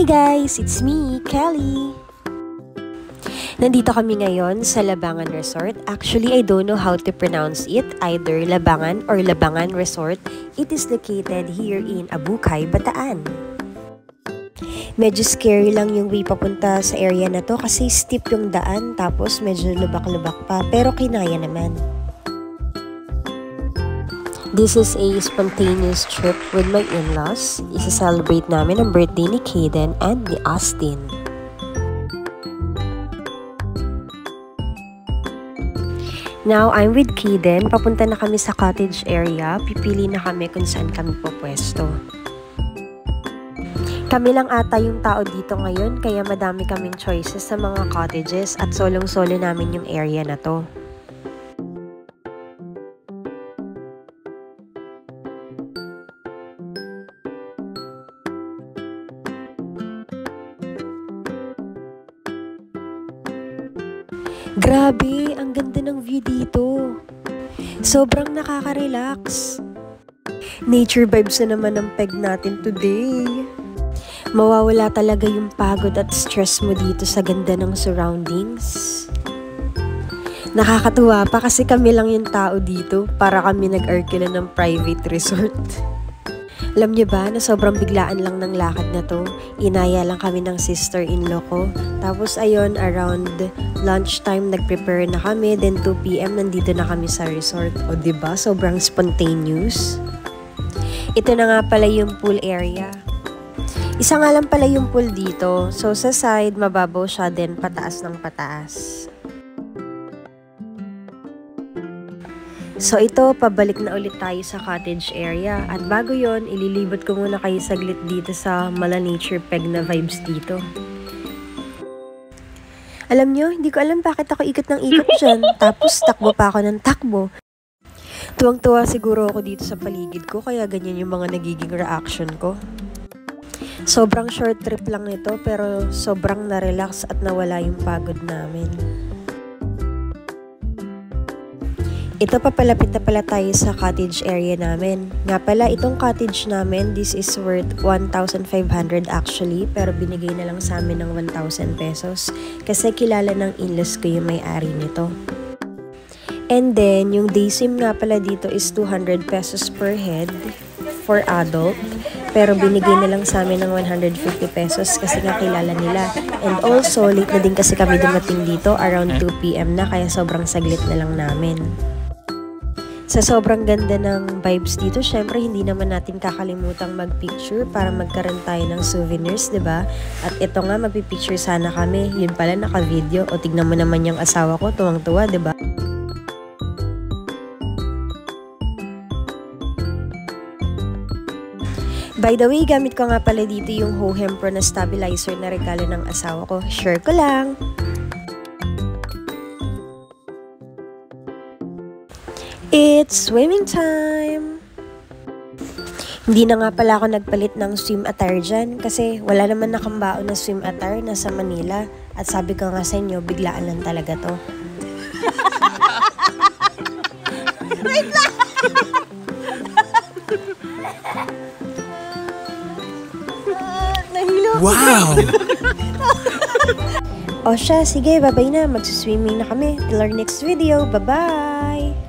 Hi guys! It's me, Kelly! Nandito kami ngayon sa Labangan Resort. Actually, I don't know how to pronounce it. Either Labangan or Labangan Resort. It is located here in Abukay, Bataan. Medyo scary lang yung way papunta sa area na to kasi steep yung daan tapos medyo lubak-lubak pa pero kinaya naman. This is a spontaneous trip with my in-laws. Isa-celebrate namin ang birthday ni Kaden and ni Austin. Now, I'm with Kaden. Papunta na kami sa cottage area. Pipili na kami kung saan kami pupwesto. Kami lang ata yung tao dito ngayon kaya madami kaming choices sa mga cottages at solong-solo namin yung area na to. Grabe, ang ganda ng view dito. Sobrang nakaka-relax. Nature vibes na naman ang peg natin today. Mawawala talaga yung pagod at stress mo dito sa ganda ng surroundings. Nakakatuwa pa kasi kami lang yung tao dito para kami nag-arkila ng private resort. Alam niyo ba na sobrang biglaan lang ng lakad na to? Inaya lang kami ng sister-in-law ko. Tapos ayun, around lunchtime nag-prepare na kami. Then 2 PM nandito na kami sa resort. O diba? Sobrang spontaneous. Ito na nga pala yung pool area. Isa nga lang pala yung pool dito. So sa side, mababaw siya din pataas ng pataas. So ito, pabalik na ulit tayo sa cottage area. At bago yon, ililibot ko muna kayo saglit dito sa mala nature peg na vibes dito. Alam nyo, hindi ko alam bakit ako ikot ng ikot dyan. Tapos takbo pa ako ng takbo. Tuwang-tuwa siguro ako dito sa paligid ko, kaya ganyan yung mga nagiging reaction ko. Sobrang short trip lang ito, pero sobrang na-relax at nawala yung pagod namin. Ito papalapit na pala tayo sa cottage area namin. Nga pala, itong cottage namin, this is worth 1,500 actually, pero binigay na lang sa amin ng 1,000 pesos kasi kilala ng in-laws ko yung may-ari nito. And then, yung day sim nga pala dito is 200 pesos per head for adult, pero binigay na lang sa amin ng 150 pesos kasi nga kilala nila. And also, late na din kasi kami dumating dito, around 2 PM na, kaya sobrang saglit na lang namin. Sa sobrang ganda ng vibes dito, syempre hindi naman natin kakalimutang mag-picture para magkaroon tayo ng souvenirs, 'di ba? At ito nga, magpi-picture sana kami. Yun pala, naka-video. O tignan mo naman yung asawa ko, tuwang-tuwa, 'di ba? By the way, gamit ko nga pala dito yung Hohem Pro na stabilizer na regalo ng asawa ko. Share ko lang! It's swimming time! Hindi na nga pala ako nagpalit ng swim attire dyan kasi wala naman nakambaon na swim attire nasa Manila. At sabi ko nga sa inyo, biglaan lang talaga to. Wait lang! Wow! O siya, sige, bye-bye na. Magsuswimming na kami. Till our next video. Bye-bye!